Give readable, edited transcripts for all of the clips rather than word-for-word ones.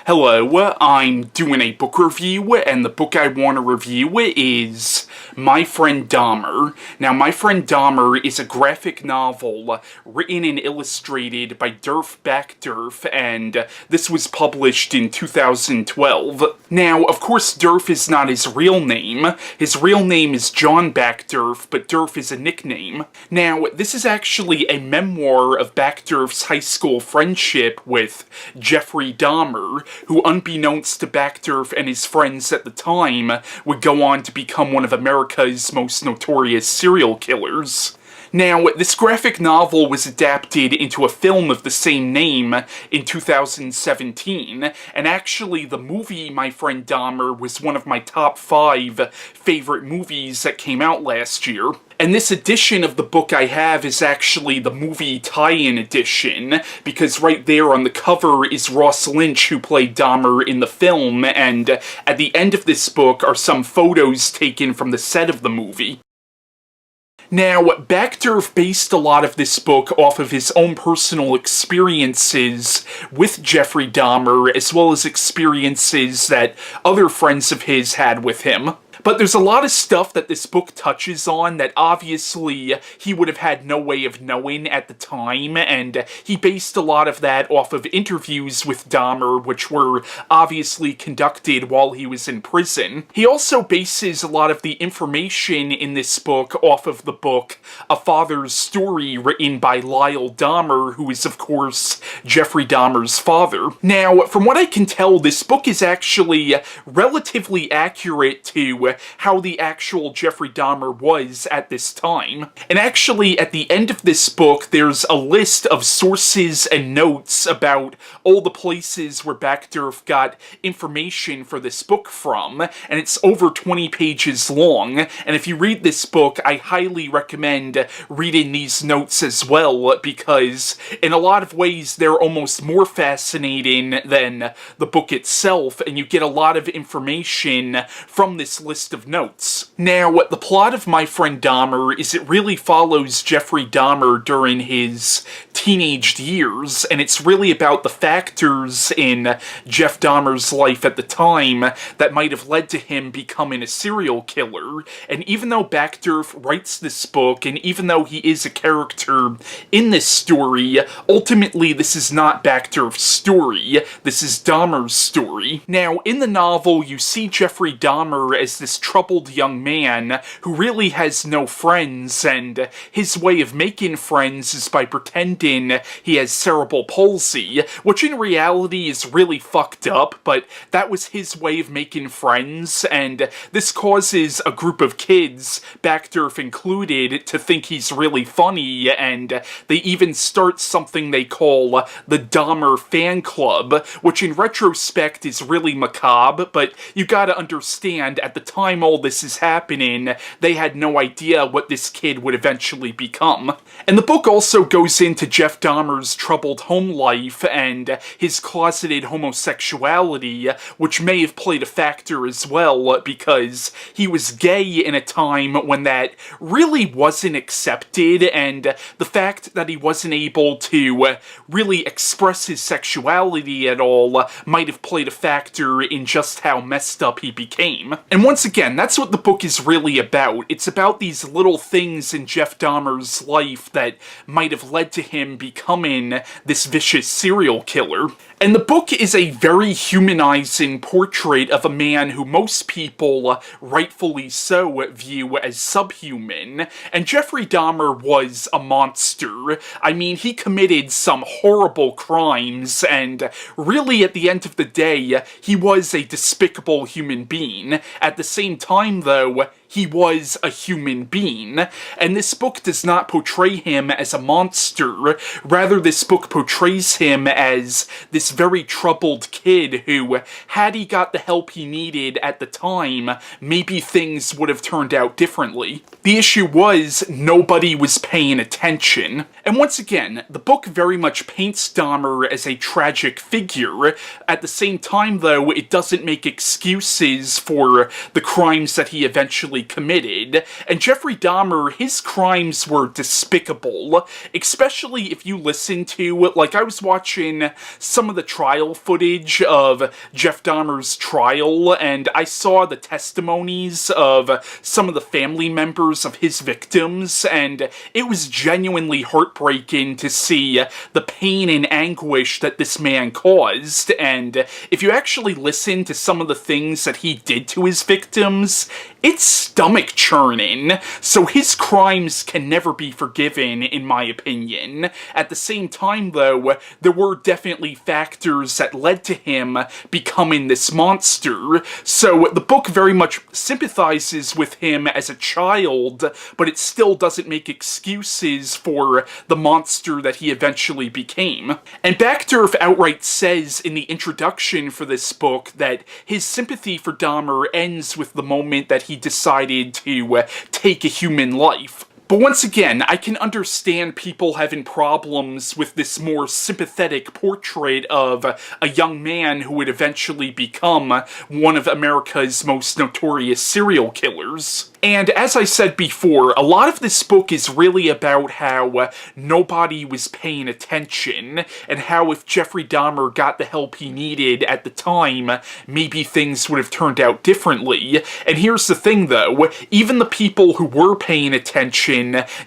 Hello, I'm doing a book review, and the book I want to review is My Friend Dahmer. Now, My Friend Dahmer is a graphic novel written and illustrated by Derf Backderf, and this was published in 2012. Now, of course, Derf is not his real name. His real name is John Backderf, but Derf is a nickname. Now, this is actually a memoir of Backderf's high school friendship with Jeffrey Dahmer, who, unbeknownst to Backderf and his friends at the time, would go on to become one of America's most notorious serial killers. Now, this graphic novel was adapted into a film of the same name in 2017, and actually the movie My Friend Dahmer was one of my top 5 favorite movies that came out last year. And this edition of the book I have is actually the movie tie-in edition, because right there on the cover is Ross Lynch, who played Dahmer in the film, and at the end of this book are some photos taken from the set of the movie. Now, Backderf based a lot of this book off of his own personal experiences with Jeffrey Dahmer, as well as experiences that other friends of his had with him. But there's a lot of stuff that this book touches on that obviously he would have had no way of knowing at the time, and he based a lot of that off of interviews with Dahmer, which were obviously conducted while he was in prison. He also bases a lot of the information in this book off of the book A Father's Story, written by Lyle Dahmer, who is, of course, Jeffrey Dahmer's father. Now, from what I can tell, this book is actually relatively accurate to how the actual Jeffrey Dahmer was at this time. And actually, at the end of this book, there's a list of sources and notes about all the places where Backderf got information for this book from, and it's over 20 pages long, and if you read this book, I highly recommend reading these notes as well, because in a lot of ways, they're almost more fascinating than the book itself, and you get a lot of information from this list of notes. Now, the plot of My Friend Dahmer is it really follows Jeffrey Dahmer during his teenage years, and it's really about the factors in Jeff Dahmer's life at the time that might have led to him becoming a serial killer. And even though Backderf writes this book, and even though he is a character in this story, ultimately this is not Backderf's story, this is Dahmer's story. Now, in the novel, you see Jeffrey Dahmer as this troubled young man who really has no friends, and his way of making friends is by pretending he has cerebral palsy, which in reality is really fucked up, but that was his way of making friends, and this causes a group of kids, Backderf included, to think he's really funny, and they even start something they call the Dahmer Fan Club, which in retrospect is really macabre, but you gotta understand, at the time all this is happening, they had no idea what this kid would eventually become. And the book also goes into Jeff Dahmer's troubled home life and his closeted homosexuality, which may have played a factor as well, because he was gay in a time when that really wasn't accepted, and the fact that he wasn't able to really express his sexuality at all might have played a factor in just how messed up he became. And once again, that's what the book is really about. It's about these little things in Jeff Dahmer's life that might have led to him becoming this vicious serial killer. And the book is a very humanizing portrait of a man who most people, rightfully so, view as subhuman. And Jeffrey Dahmer was a monster. I mean, he committed some horrible crimes, and really at the end of the day, he was a despicable human being. At the same time, though, he was a human being, and this book does not portray him as a monster. Rather, this book portrays him as this very troubled kid who, had he got the help he needed at the time, maybe things would have turned out differently. The issue was, nobody was paying attention. And once again, the book very much paints Dahmer as a tragic figure. At the same time, though, it doesn't make excuses for the crimes that he eventually actually committed. And Jeffrey Dahmer, his crimes were despicable, especially if you listen to, like, I was watching some of the trial footage of Jeff Dahmer's trial, and I saw the testimonies of some of the family members of his victims, and it was genuinely heartbreaking to see the pain and anguish that this man caused. And if you actually listen to some of the things that he did to his victims, it's stomach churning. So his crimes can never be forgiven, in my opinion. At the same time, though, there were definitely factors that led to him becoming this monster. So the book very much sympathizes with him as a child, but it still doesn't make excuses for the monster that he eventually became. And Backderf outright says in the introduction for this book that his sympathy for Dahmer ends with the moment that he decided to take a human life. But once again, I can understand people having problems with this more sympathetic portrait of a young man who would eventually become one of America's most notorious serial killers. And as I said before, a lot of this book is really about how nobody was paying attention, and how if Jeffrey Dahmer got the help he needed at the time, maybe things would have turned out differently. And here's the thing though, even the people who were paying attention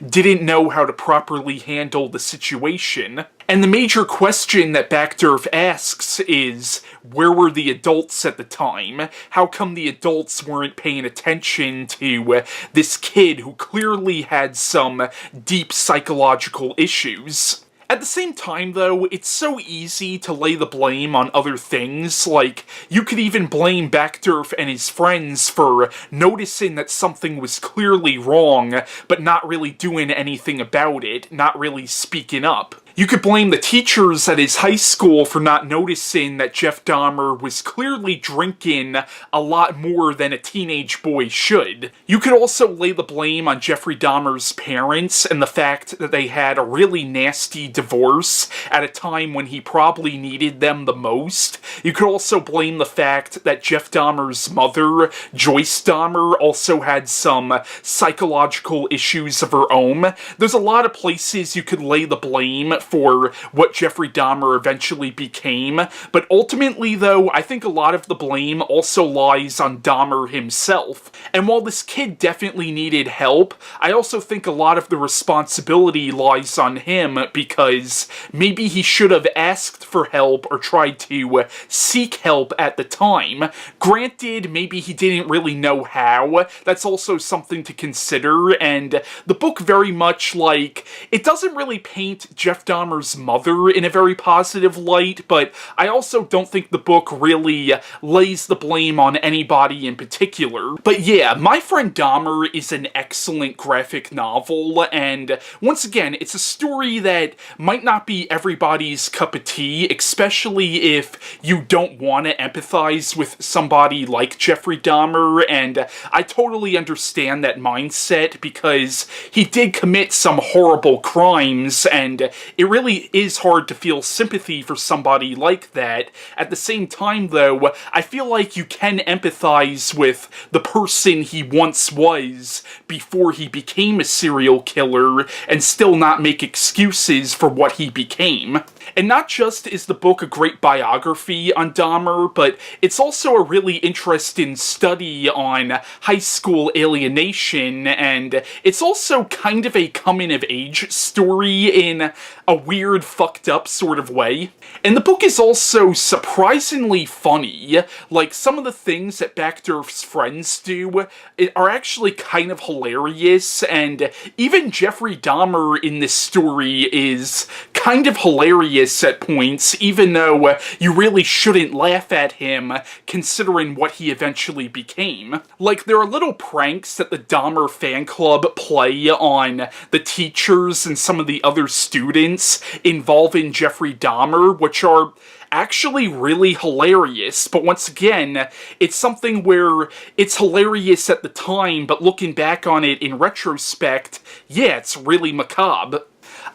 didn't know how to properly handle the situation. And the major question that Backderf asks is, where were the adults at the time? How come the adults weren't paying attention to this kid who clearly had some deep psychological issues? At the same time, though, it's so easy to lay the blame on other things. Like, you could even blame Backderf and his friends for noticing that something was clearly wrong, but not really doing anything about it, not really speaking up. You could blame the teachers at his high school for not noticing that Jeff Dahmer was clearly drinking a lot more than a teenage boy should. You could also lay the blame on Jeffrey Dahmer's parents and the fact that they had a really nasty divorce at a time when he probably needed them the most. You could also blame the fact that Jeff Dahmer's mother, Joyce Dahmer, also had some psychological issues of her own. There's a lot of places you could lay the blame for what Jeffrey Dahmer eventually became, but ultimately, though, I think a lot of the blame also lies on Dahmer himself. And while this kid definitely needed help, I also think a lot of the responsibility lies on him, because maybe he should have asked for help or tried to seek help at the time. Granted, maybe he didn't really know how. That's also something to consider, and the book very much, like, it doesn't really paint Jeff Dahmer's mother in a very positive light, but I also don't think the book really lays the blame on anybody in particular. But yeah, My Friend Dahmer is an excellent graphic novel, and once again, it's a story that might not be everybody's cup of tea, especially if you don't want to empathize with somebody like Jeffrey Dahmer, and I totally understand that mindset because he did commit some horrible crimes, and it really is hard to feel sympathy for somebody like that. At the same time, though, I feel like you can empathize with the person he once was before he became a serial killer and still not make excuses for what he became. And not just is the book a great biography on Dahmer, but it's also a really interesting study on high school alienation, and it's also kind of a coming-of-age story in a weird, fucked up sort of way. And the book is also surprisingly funny. Like, some of the things that Backderf's friends do are actually kind of hilarious, and even Jeffrey Dahmer in this story is kind of hilarious at points, even though you really shouldn't laugh at him, considering what he eventually became. Like, there are little pranks that the Dahmer fan club play on the teachers and some of the other students involving Jeffrey Dahmer, which are actually really hilarious, but once again, it's something where it's hilarious at the time, but looking back on it in retrospect, yeah, it's really macabre.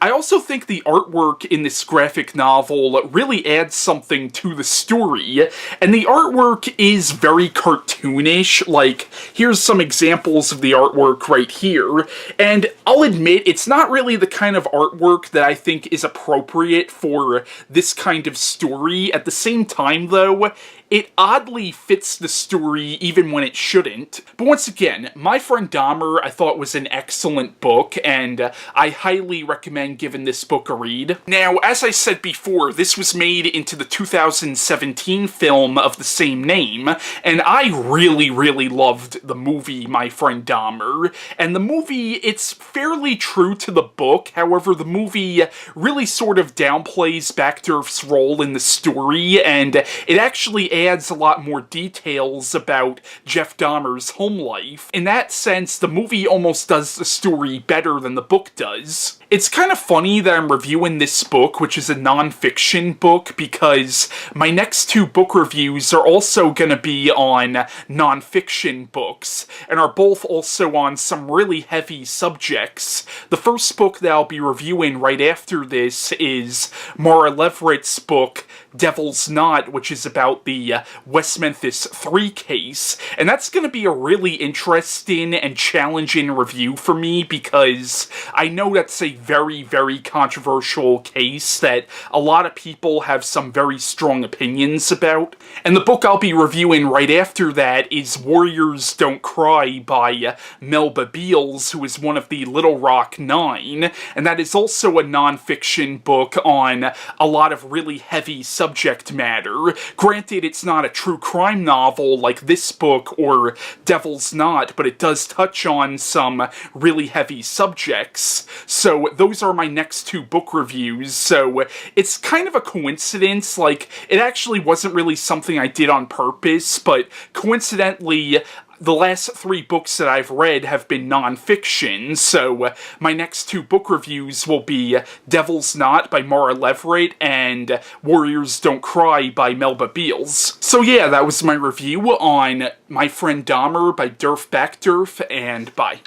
I also think the artwork in this graphic novel really adds something to the story, and the artwork is very cartoonish. Like, here's some examples of the artwork right here, and I'll admit, it's not really the kind of artwork that I think is appropriate for this kind of story. At the same time, though, it oddly fits the story even when it shouldn't. But once again, My Friend Dahmer I thought was an excellent book, and I highly recommend giving this book a read. Now, as I said before, this was made into the 2017 film of the same name, and I really, really loved the movie My Friend Dahmer. And the movie, it's fairly true to the book, however, the movie really sort of downplays Backderf's role in the story, and it actually adds a lot more details about Jeff Dahmer's home life. In that sense, the movie almost does the story better than the book does. It's kind of funny that I'm reviewing this book, which is a non-fiction book, because my next two book reviews are also going to be on non-fiction books, and are both also on some really heavy subjects. The first book that I'll be reviewing right after this is Maura Leverett's book, Devil's Knot, which is about the West Memphis 3 case, and that's going to be a really interesting and challenging review for me, because I know that's a very, very controversial case that a lot of people have some very strong opinions about. And the book I'll be reviewing right after that is Warriors Don't Cry by Melba Beals, who is one of the Little Rock Nine, and that is also a non-fiction book on a lot of really heavy subject matter. Granted, it's not a true crime novel like this book or Devil's Knot, but it does touch on some really heavy subjects. So those are my next two book reviews, so it's kind of a coincidence. Like, it actually wasn't really something I did on purpose, but coincidentally, the last three books that I've read have been non-fiction, so my next two book reviews will be Devil's Knot by Maura Leverett and Warriors Don't Cry by Melba Beals. So yeah, that was my review on My Friend Dahmer by Derf Backderf, and bye.